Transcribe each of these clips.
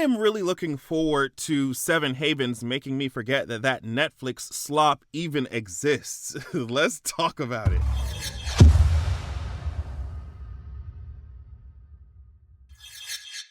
am really looking forward to Seven Havens making me forget that Netflix slop even exists. Let's talk about it.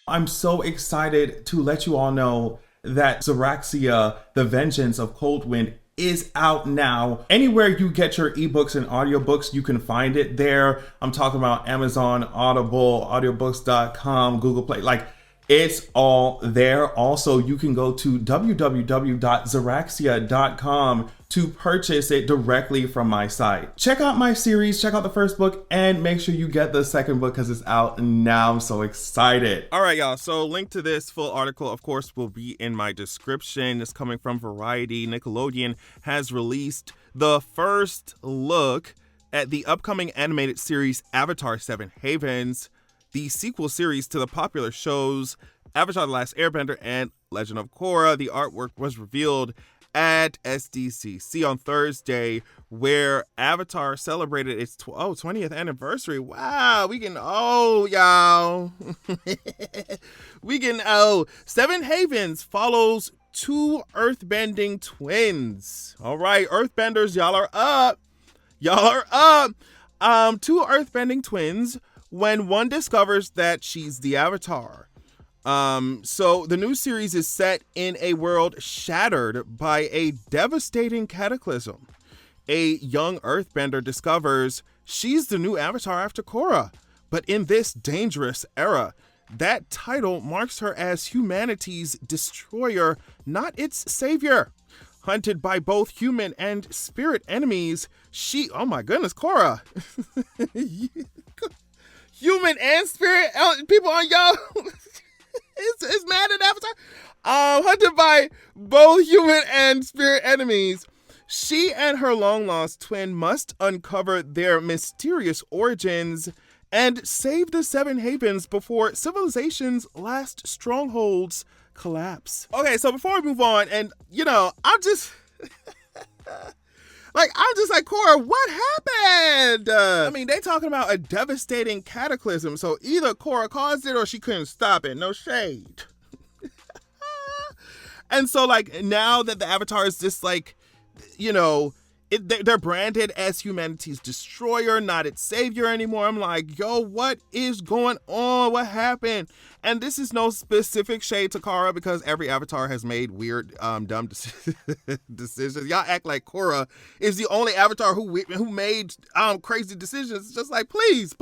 I'm so excited to let you all know that Zoraxia, The Vengeance of Coldwind is out now. Anywhere you get your ebooks and audiobooks, you can find it there. I'm talking about Amazon, Audible, audiobooks.com, Google Play. Like, it's all there. Also, you can go to www.zoraxia.com to purchase it directly from my site. Check out my series, check out the first book, and make sure you get the second book because it's out now. I'm so excited. All right, y'all. So link to this full article, of course, will be in my description. It's coming from Variety. Nickelodeon has released the first look at the upcoming animated series Avatar 7 Havens, the sequel series to the popular shows Avatar: The Last Airbender and Legend of Korra. The artwork was revealed at SDCC on Thursday, where Avatar celebrated its 20th anniversary. Wow, we getting old, y'all. We getting old. Seven Havens follows two earthbending twins. All right, earthbenders, y'all are up. Y'all are up. Two earthbending twins when one discovers that she's the Avatar. So the new series is set in a world shattered by a devastating cataclysm. A young earthbender discovers she's the new Avatar after Korra, but in this dangerous era, that title marks her as humanity's destroyer, not its savior. Hunted by both human and spirit enemies, oh my goodness, Korra. Human and spirit people on y'all. It's mad at Avatar. Hunted by both human and spirit enemies, she and her long-lost twin must uncover their mysterious origins and save the Seven Havens before civilization's last strongholds collapse. Okay, so before we move on, and I'm just like, Korra, what happened? I mean, they talking about a devastating cataclysm, so either Korra caused it or she couldn't stop it. No shade. And so, like, now that the Avatar is just like, they're branded as humanity's destroyer, not its savior anymore. I'm like, yo, what is going on? What happened? And this is no specific shade to Korra, because every Avatar has made weird, dumb decisions. Y'all act like Korra is the only Avatar who made crazy decisions. It's just like, please.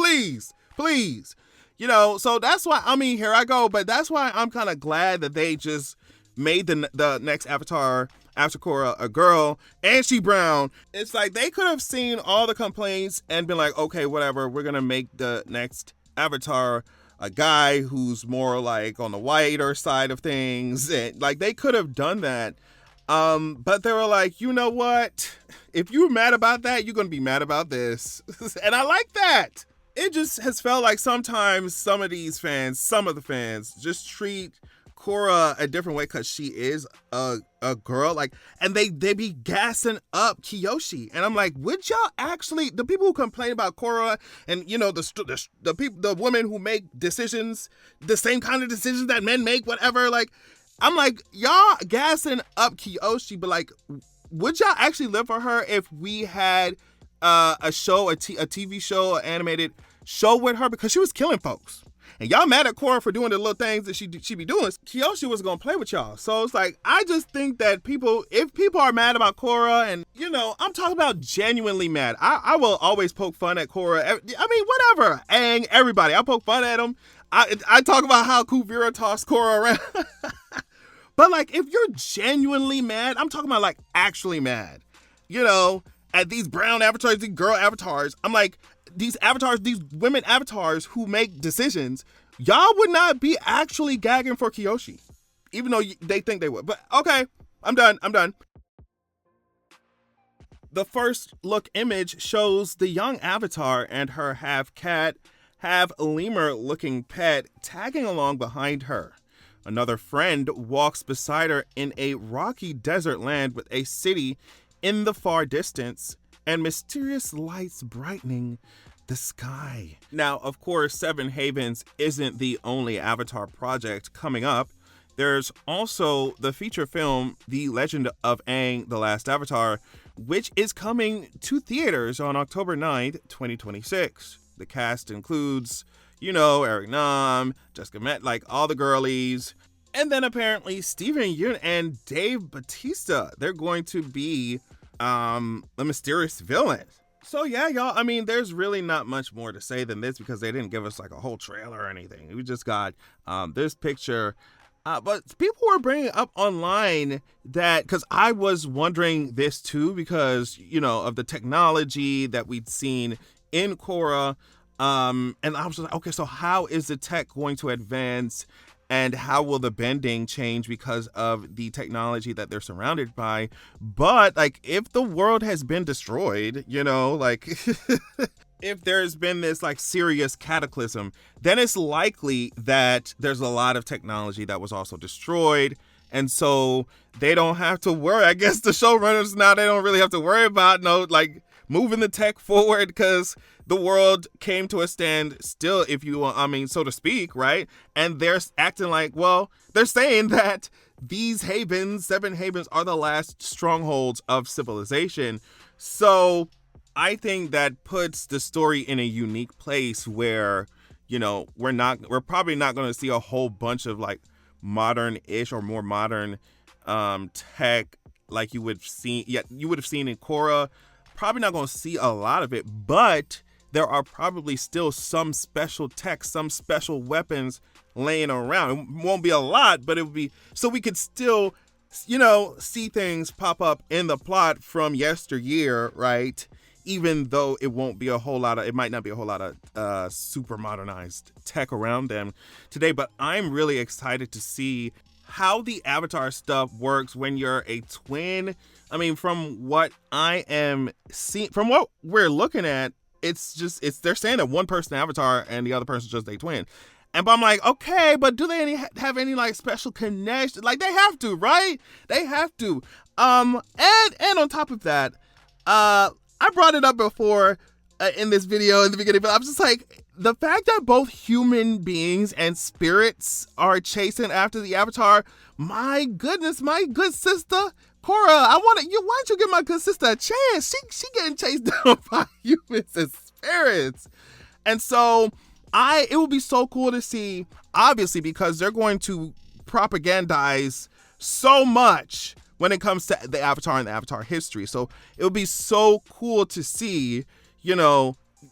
So that's why, here I go. But that's why I'm kind of glad that they just made the next Avatar after Korra a girl, and she brown. It's like they could have seen all the complaints and been like, okay, whatever, we're gonna make the next Avatar a guy who's more like on the whiter side of things. And like, they could have done that. But they were like, you know what? If you're mad about that, you're gonna be mad about this. And I like that. It just has felt like sometimes some of the fans just treat Korra a different way because she is a girl, like, and they be gassing up Kyoshi, and I'm like, would y'all actually, the people who complain about Korra and the women who make decisions, the same kind of decisions that men make, whatever, like, I'm like, y'all gassing up Kyoshi, but like, would y'all actually live for her if we had a TV show, an animated show with her, because she was killing folks? And y'all mad at Korra for doing the little things that she be doing. Kyoshi was gonna play with y'all. So it's like, I just think that if people are mad about Korra, and I'm talking about genuinely mad. I will always poke fun at Korra. I mean, whatever. And everybody, I poke fun at them. I talk about how Kuvira tossed Korra around. But like, if you're genuinely mad, I'm talking about like actually mad, at these brown avatars, these girl avatars. I'm like, these women avatars who make decisions, y'all would not be actually gagging for Kyoshi, even though they think they would. But okay, I'm done. The first look image shows the young Avatar and her half cat, half lemur looking pet tagging along behind her. Another friend walks beside her in a rocky desert land with a city in the far distance and mysterious lights brightening the sky. Now, of course, Seven Havens isn't the only Avatar project coming up. there's also the feature film, The Legend of Aang, The Last Avatar, which is coming to theaters on October 9th, 2026. The cast includes, Eric Nam, Jessica Met, like all the girlies. And then apparently Steven Yeun and Dave Bautista, they're going to be the mysterious villains. So yeah, y'all, I mean, there's really not much more to say than this because they didn't give us like a whole trailer or anything. We just got this picture. But people were bringing up online that, because I was wondering this too, because, of the technology that we'd seen in Korra. And I was like, okay, so how is the tech going to advance? And how will the bending change because of the technology that they're surrounded by? But like, if the world has been destroyed, like if there's been this like serious cataclysm, then it's likely that there's a lot of technology that was also destroyed. And so they don't have to worry. I guess the showrunners now, they don't really have to worry about moving the tech forward because the world came to a standstill, if you want, so to speak, right? And they're acting like, well, they're saying that these havens, 7 havens, are the last strongholds of civilization. So I think that puts the story in a unique place where, we're probably not going to see a whole bunch of like modern-ish or more modern tech like you would have seen in Korra. Probably not going to see a lot of it, but there are probably still some special tech, some special weapons laying around. It won't be a lot, but it would be so we could still, see things pop up in the plot from yesteryear, right? Even though it might not be a whole lot of super modernized tech around them today. But I'm really excited to see how the Avatar stuff works when you're a twin. I mean, from what I am seeing, from what we're looking at, they're saying that one person Avatar and the other person's just a twin. But I'm like, okay, but do they have any like special connection? Like they have to, right? They have to. And on top of that, I brought it up before in this video in the beginning, but I was just like, the fact that both human beings and spirits are chasing after the Avatar, my goodness, my good sister Korra, why don't you give my good sister a chance? She getting chased down by humans and spirits. And so it would be so cool to see, obviously, because they're going to propagandize so much when it comes to the Avatar and the Avatar history. So it would be so cool to see,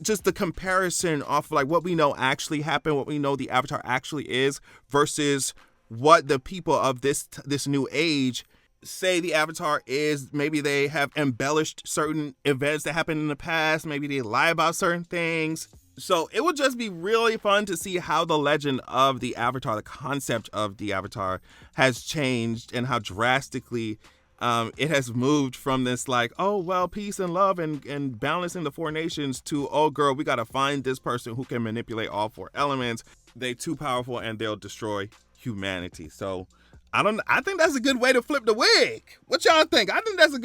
just the comparison off like what we know actually happened, what we know the Avatar actually is versus what the people of this new age say the Avatar is. Maybe they have embellished certain events that happened in the past. Maybe they lie about certain things. So it would just be really fun to see how the legend of the Avatar, the concept of the Avatar, has changed and how drastically it has moved from this like, oh, well, peace and love and balancing the 4 nations to, oh, girl, we got to find this person who can manipulate all 4 elements. They're too powerful and they'll destroy humanity. So I think that's a good way to flip the wig. What y'all think? I think that's a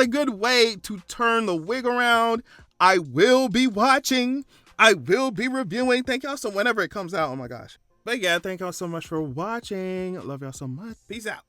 good way to turn the wig around. I will be watching. I will be reviewing. Thank y'all so whenever it comes out. Oh my gosh. But yeah, thank y'all so much for watching. Love y'all so much. Peace out.